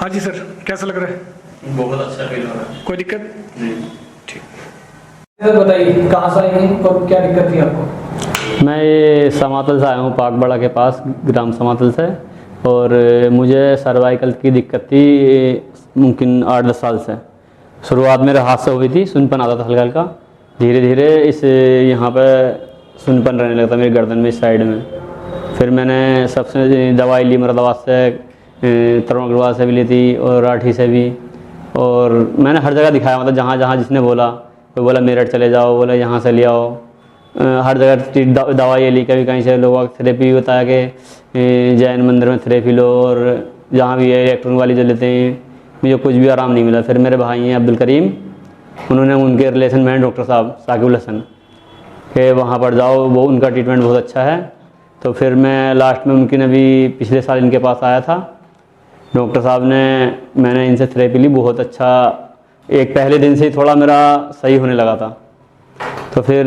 हाँ जी सर, कैसा लग रहा है? बहुत अच्छा फील हो रहा है। कोई दिक्कत? नहीं। ठीक। सर बताइए कहाँ से आए हैं और क्या दिक्कत थी आपको? मैं ये समातल से आया हूँ, पाकबड़ा के पास ग्राम समातल से। और मुझे सर्वाइकल की दिक्कत थी मुमकिन 8-10 साल से। शुरुआत मेरे हाथ से हुई थी, सुनपन आता था हल्का हल्का, धीरे धीरे इस यहाँ पे सुनपन रहने लगता मेरी गर्दन में, इस साइड में। फिर मैंने सबसे दवाई ली, मुरादाबाद से, तरुण अग्रवाल से भी ली थी और राठी से भी। और मैंने हर जगह दिखाया, मतलब जहाँ जहाँ जिसने बोला, कोई बोला मेरठ चले जाओ, बोला यहाँ से ले आओ, हर जगह दवाई ली। कभी कहीं से लोगों को थेरेपी बताया कि जैन मंदिर में थेरेपी लो, और जहाँ भी है इलेक्ट्रॉन वाली जो लेते हैं, मुझे कुछ भी आराम नहीं मिला। फिर मेरे भाई हैं अब्दुल करीम, उन्होंने, उनके रिलेशन में डॉक्टर साहब साकिब हसन के, वहाँ पर जाओ, वो उनका ट्रीटमेंट बहुत अच्छा है। तो फिर मैं लास्ट में मुमकिन अभी पिछले साल इनके पास आया था, डॉक्टर साहब ने, मैंने इनसे थेरेपी ली, बहुत अच्छा। एक पहले दिन से ही थोड़ा मेरा सही होने लगा था। तो फिर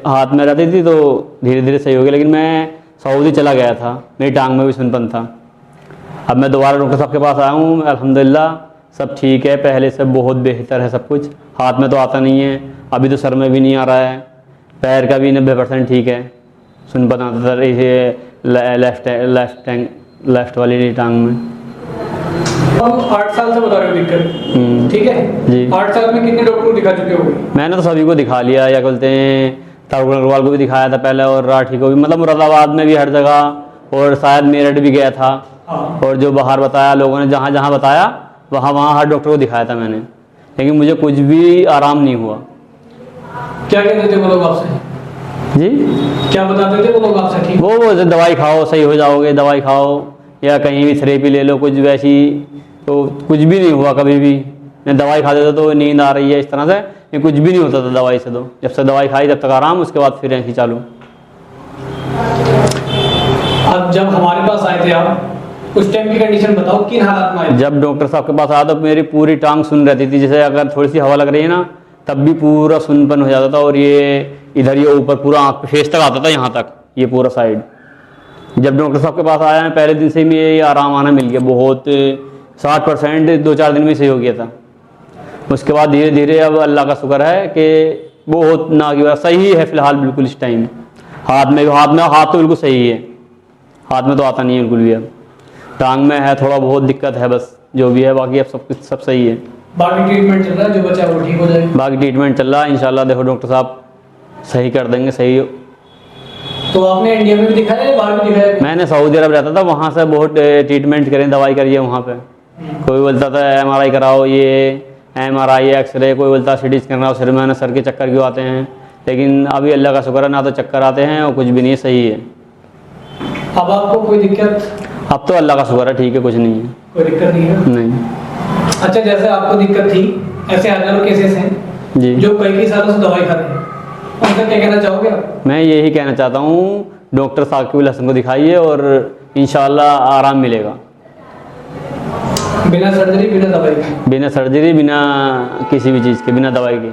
हाथ में रहती थी तो धीरे धीरे सही हो गया। लेकिन मैं सऊदी चला गया था, मेरी टांग में भी सुनपन था। अब मैं दोबारा डॉक्टर साहब के पास आया हूँ, अल्हम्दुलिल्लाह सब ठीक है, पहले से बहुत बेहतर है सब कुछ। हाथ में तो आता नहीं है, अभी तो सर में भी नहीं आ रहा है, पैर का भी 90% ठीक है। सुनपन आता था ये लेफ्ट वाली टांग में। हम 8 साल से बता रहे हो दिक्कत, ठीक है जी। 8 साल में कितने डॉक्टर को दिखा चुके हो? मैंने तो सभी को दिखा लिया, या बोलते हैं तरुण अग्रवाल को भी दिखाया था पहले, और राठी को भी, मतलब मुरादाबाद में भी हर जगह, और शायद मेरठ भी गया था। हाँ। और जो बाहर बताया लोगों ने, जहाँ जहाँ बताया वहाँ हर डॉक्टर को दिखाया था मैंने, लेकिन मुझे कुछ भी आराम नहीं हुआ। क्या कहते थे वो लोग आपसे? जी, क्या बताते थे वो लोग आपसे? ठीक, वो दवाई खाओ सही हो जाओगे, दवाई खाओ, या कहीं भी थेरेपी ले लो, कुछ वैसी। तो कुछ भी नहीं हुआ कभी भी। मैं दवाई खाते थे तो नींद आ रही है इस तरह से, ये कुछ भी नहीं होता था दवाई से। तो जब से दवाई खाई तब तक आराम, उसके बाद फिर ऐसी चालू। अब जब हमारे पास आए थे आप, उस टाइम की कंडीशन बताओ, किन हालात में आए? जब डॉक्टर साहब के पास आया तो मेरी पूरी टांग सुन रहती थी, जैसे अगर थोड़ी सी हवा लग रही है ना, तब भी पूरा सुनपन हो जाता था। और ये इधर, ये ऊपर पूरा आँख पे फेस तक आता था, यहाँ तक, ये पूरा साइड। जब डॉक्टर साहब के पास आया, पहले दिन से ये आराम आना मिल गया, बहुत 60%, 2-4 दिन में सही हो गया था। उसके बाद धीरे धीरे अब अल्लाह का शुक्र है कि बहुत ना की सही है फिलहाल, बिल्कुल इस टाइम। हाथ तो बिल्कुल सही है, हाथ में तो आता नहीं है बिल्कुल भी। अब टांग में है थोड़ा बहुत दिक्कत है बस, जो भी है, बाकी अब सब कुछ सब सही है। बाकी ट्रीटमेंट चल रहा है, जो बचा वो ठीक हो जाएगा? बाकी ट्रीटमेंट चल रहा है इंशाल्लाह, देखो डॉक्टर साहब सही कर देंगे, सही। तो आपने इंडिया में भी दिखाया है, बाहर भी दिखाया है? मैंने सऊदी अरब रहता था, वहाँ से बहुत ट्रीटमेंट करें, दवाई करिए वहाँ पे। कोई बोलता था MRI कराओ, ये MRI एक्सरे, कोई बोलता CT स्कैन कराओ, सिर में सर के चक्कर क्यों आते हैं। लेकिन अभी अल्लाह का शुक्र है, ना तो चक्कर आते हैं और कुछ भी नहीं, सही है। अब आपको कोई दिक्कत? अब तो अल्लाह का शुक्र है, ठीक है, कुछ नहीं है। कोई दिक्कत नहीं है? नहीं। अच्छा, जैसे आपको दिक्कत थी, ऐसे हजारों केसेस हैं जी, जो कई सालों से दवाई खाते हैं, उनका क्या कहना चाहोगे आप? मैं यही कहना चाहता हूँ, डॉक्टर साकिब हसन को दिखाइए और इंशाल्लाह आराम मिलेगा। बिना सर्जरी, बिना दवाई के? बिना सर्जरी, बिना किसी भी चीज़ के, बिना दवाई के।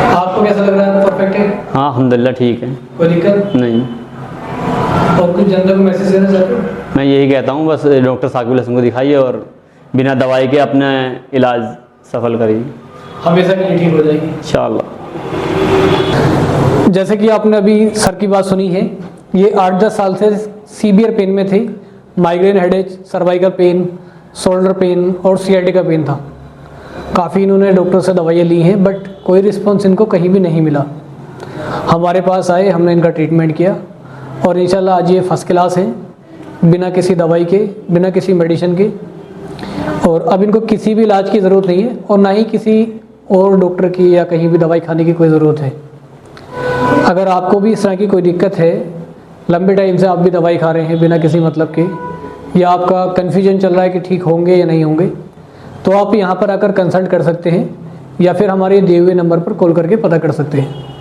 आपको कैसा लग रहा है? परफेक्ट है? हाँ अल्हम्दुलिल्लाह ठीक है, कोई दिक्कत नहीं। और कुछ जनता को मैसेज देना चाहते हो? मैं यही कहता हूँ, बस डॉक्टर साकिब हसन को दिखाइए और बिना दवाई के अपना इलाज सफल करिए, हमेशा के लिए ठीक हो जाएगी इंशाल्लाह। जैसे कि आपने अभी सर की बात सुनी है, ये 8-10 साल से सीवियर पेन में थे, migraine, headache, cervical pain, shoulder pain और सियाटिका पेन था। काफ़ी इन्होंने डॉक्टर से दवाइयाँ ली हैं, बट कोई रिस्पॉन्स इनको कहीं भी नहीं मिला। हमारे पास आए, हमने इनका ट्रीटमेंट किया और इंशाल्लाह आज ये फर्स्ट क्लास हैं, बिना किसी दवाई के, बिना किसी मेडिसिन के। और अब इनको किसी भी इलाज की ज़रूरत नहीं है और ना ही किसी और डॉक्टर की या कहीं भी दवाई खाने की कोई ज़रूरत है। अगर आपको भी इस तरह की कोई दिक्कत है, लंबे टाइम से आप भी दवाई खा रहे हैं बिना किसी मतलब के, या आपका कन्फ्यूजन चल रहा है कि ठीक होंगे या नहीं होंगे, तो आप यहाँ पर आकर कंसल्ट कर सकते हैं या फिर हमारे दिए हुए नंबर पर कॉल करके पता कर सकते हैं।